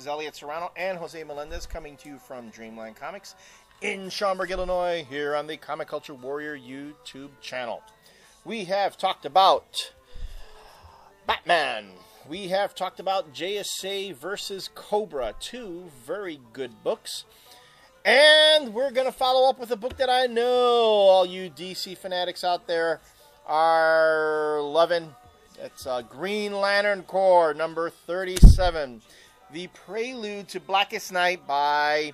Elliot Serrano and Jose Melendez coming to you from Dreamland Comics in Schaumburg, Illinois, here on the Comic Culture Warrior YouTube channel. We have talked about Batman. We have talked about JSA versus Cobra, two very good books. And we're going to follow up with a book that I know all you DC fanatics out there are loving. It's Green Lantern Corps, number 37. The prelude to Blackest Night by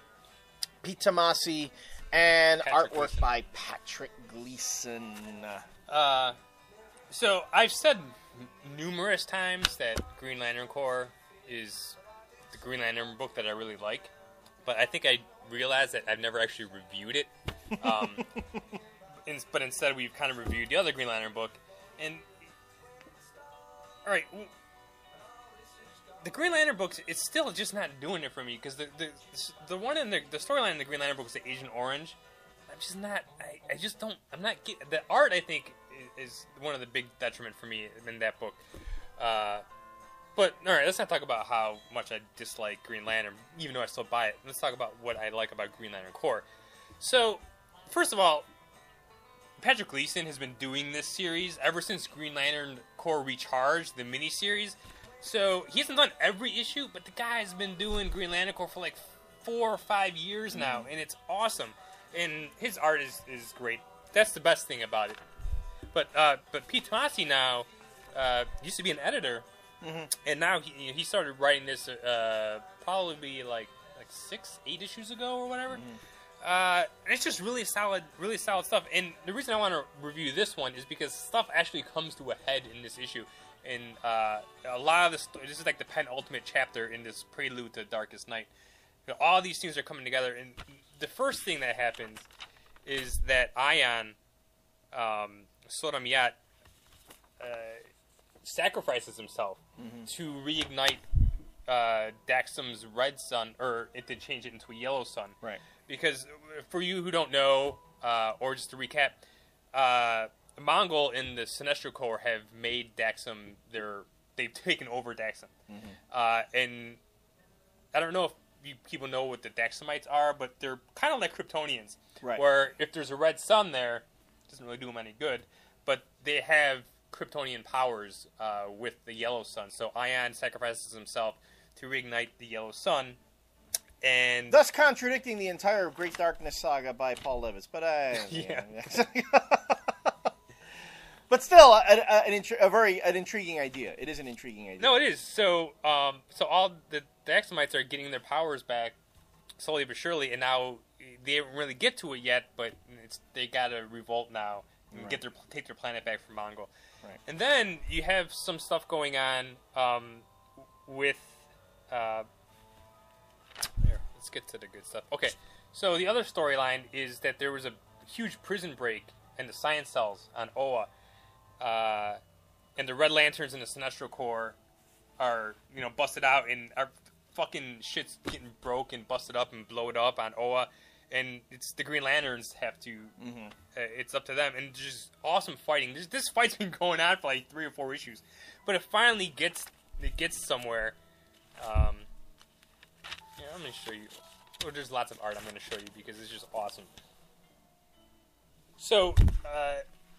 Pete Tomasi and artwork by Patrick Gleason. So I've said numerous times that Green Lantern Corps is the Green Lantern book that I really like, but I think I realized that I've never actually reviewed it. But instead we've kind of reviewed the other Green Lantern book. And alright, the Green Lantern books, it's still just not doing it for me, because the one in the storyline in the Green Lantern book is the Agent Orange. I'm just not, I just don't, I'm not getting, the art I think is one of the big detriment for me in that book. But, alright, let's not talk about how much I dislike Green Lantern, even though I still buy it. Let's talk about what I like about Green Lantern Corps. So, first of all, Patrick Gleason has been doing this series ever since Green Lantern Corps Recharged, the miniseries. So, he hasn't done every issue, but the guy's been doing Green Lantern Corps for like 4 or 5 years now, and it's awesome. And his art is great. That's the best thing about it. But Pete Tomasi now used to be an editor, and now he started writing this probably like 6-8 issues ago or whatever. And it's just really solid stuff. And the reason I want to review this one is because stuff actually comes to a head in this issue. And a lot of this is like the penultimate chapter in this prelude to Darkest Night. You know, all these things are coming together, and the first thing that happens is that Ion Soramyat sacrifices himself to reignite Daxam's red sun, or it did change it into a yellow sun. Right. Because for you who don't know, or just to recap, Mongol and the Sinestro Corps have made Daxam they've taken over Daxam. And I don't know if people know what the Daxamites are, but they're kind of like Kryptonians. Right. Where if there's a red sun there, it doesn't really do them any good. But they have Kryptonian powers with the yellow sun. So Ion sacrifices himself to reignite the yellow sun. And thus contradicting the entire Great Darkness saga by Paul Levitz. But yeah. But still, an intriguing idea. It is an intriguing idea. No, it is. So all the Daxamites are getting their powers back slowly but surely, and now they didn't really get to it yet, but they gotta revolt now and take their planet back from Mongol. Right. And then you have some stuff going on with. Here, let's get to the good stuff. Okay, so the other storyline is that there was a huge prison break in the science cells on Oa. And the Red Lanterns and the Sinestro Corps are, busted out, and our fucking shit's getting broke and busted up and blowed up on Oa, and it's the Green Lanterns have to. It's up to them, and just awesome fighting. This fight's been going on for like 3 or 4 issues, but it finally gets somewhere. I'm gonna show you. Oh, there's lots of art I'm gonna show you because it's just awesome. So,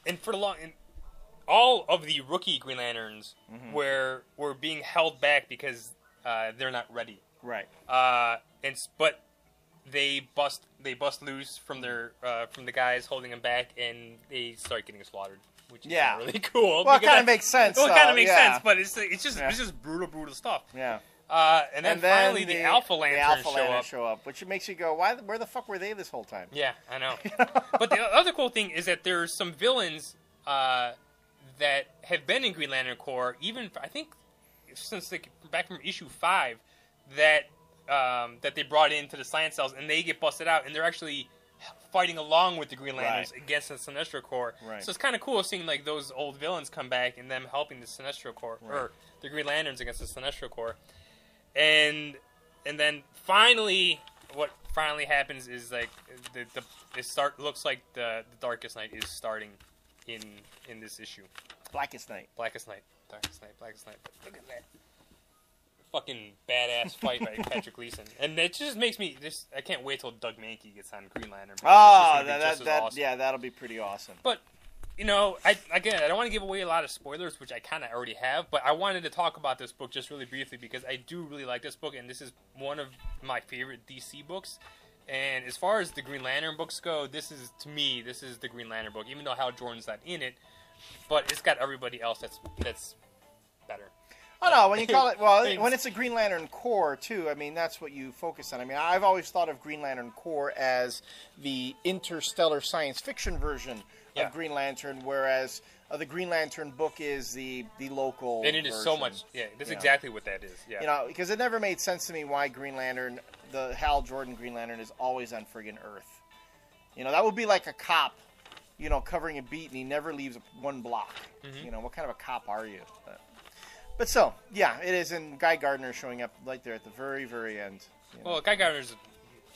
and for the long. All of the rookie Green Lanterns were being held back because they're not ready. Right. But they bust loose from the guys holding them back, and they start getting slaughtered, which is not really cool. Well, it kind of makes sense. Well, it kind of makes sense, but it's just brutal stuff. Yeah. And then finally the Alpha Lanterns show up, which makes you go, where the fuck were they this whole time? Yeah, I know. But the other cool thing is that there's some villains that have been in Green Lantern Corps, even I think since back from issue 5, that they brought into the science cells, and they get busted out, and they're actually fighting along with the Green Lanterns against the Sinestro Corps. Right. So it's kind of cool seeing like those old villains come back and them helping the Sinestro Corps or the Green Lanterns against the Sinestro Corps, and then finally what happens is like looks like the Darkest Night is starting in this issue. Blackest Night. Darkest Night. Blackest Night. Look at that. fucking badass fight by Patrick Gleason, and it just makes me I can't wait till Doug Mankey gets on Green Lantern. Oh, awesome. Yeah, that'll be pretty awesome. But you know, I don't want to give away a lot of spoilers, which I kind of already have. But I wanted to talk about this book just really briefly because I do really like this book, and this is one of my favorite DC books. And as far as the Green Lantern books go, this is the Green Lantern book, even though Hal Jordan's not in it. But it's got everybody else that's better. Oh no, when you call it when it's a Green Lantern Corps too, I mean that's what you focus on. I mean I've always thought of Green Lantern Corps as the interstellar science fiction version of Green Lantern, whereas the Green Lantern book is the local. And it is version. So much. Yeah, that's exactly what that is. Yeah. You know, because it never made sense to me why Green Lantern, the Hal Jordan Green Lantern, is always on friggin' Earth. You know, that would be like a cop, you know, covering a beat and he never leaves one block. Mm-hmm. You know, what kind of a cop are you? But so, yeah, it is. And Guy Gardner showing up right there at the very, very end. You know. Well, Guy Gardner's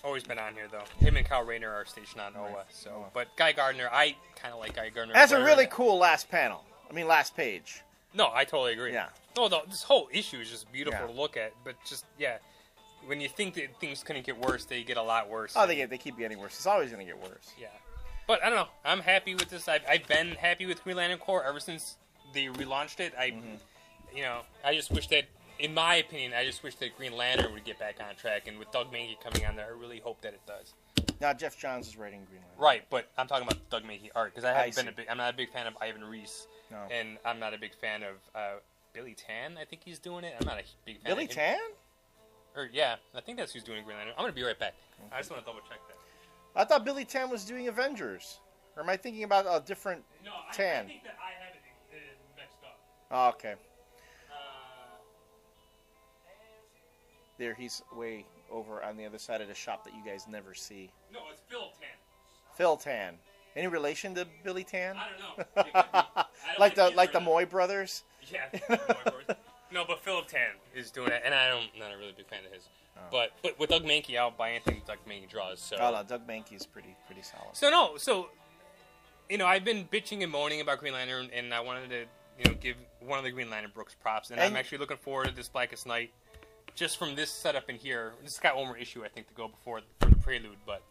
always been on here, though. Him and Kyle Rayner are stationed on OA. So, but Guy Gardner, I kind of like Guy Gardner. That's a really cool last page. No, I totally agree. Yeah. No, this whole issue is just beautiful to look at. But just, when you think that things couldn't get worse, they get a lot worse. Oh, they keep getting worse. It's always going to get worse. Yeah. But I don't know. I'm happy with this. I've been happy with Green Lantern Corps ever since they relaunched it. You know, I just wish that, in my opinion, that Green Lantern would get back on track. And with Doug Mankey coming on there, I really hope that it does. Now, Jeff Johns is writing Green Lantern. Right, but I'm talking about Doug Mankey art because I'm not a big fan of Ivan Reis, and I'm not a big fan of Billy Tan. I think he's doing it. I'm not a big fan. Billy Tan? I think that's who's doing Green Lantern. I'm gonna be right back. Okay. I just want to double check that. I thought Billy Tan was doing Avengers, or am I thinking about a different Tan? I think that I have it mixed up. Oh, okay. There, he's way over on the other side of the shop that you guys never see. No, it's Phil Tan. Phil Tan. Any relation to Billy Tan? I don't know. like the Moy brothers? Yeah, the Moy brothers. No, but Philip Tan is doing it, and I'm not a really big fan of his. Oh. But with Doug Mankey, I'll buy anything Doug Mankey draws. So. Oh, no, Doug Mankey is pretty solid. So you know, I've been bitching and moaning about Green Lantern, and I wanted to, give one of the Green Lantern books props, and I'm actually looking forward to this Blackest Night. Just from this setup in here, this has got one more issue I think to go for the prelude, but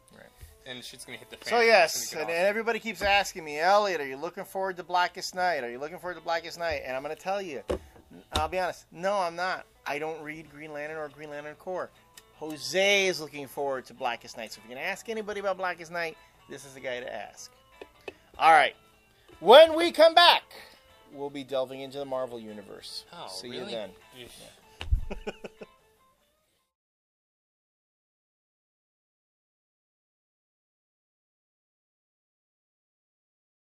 and shit's gonna hit the fan. So yes, and everybody keeps asking me, Elliot, are you looking forward to Blackest Night? Are you looking forward to Blackest Night? And I'm gonna tell you, I'll be honest, no, I'm not. I don't read Green Lantern or Green Lantern Corps. Jose is looking forward to Blackest Night. So if you're gonna ask anybody about Blackest Night, this is the guy to ask. All right, when we come back, we'll be delving into the Marvel universe. Oh, See really? you then.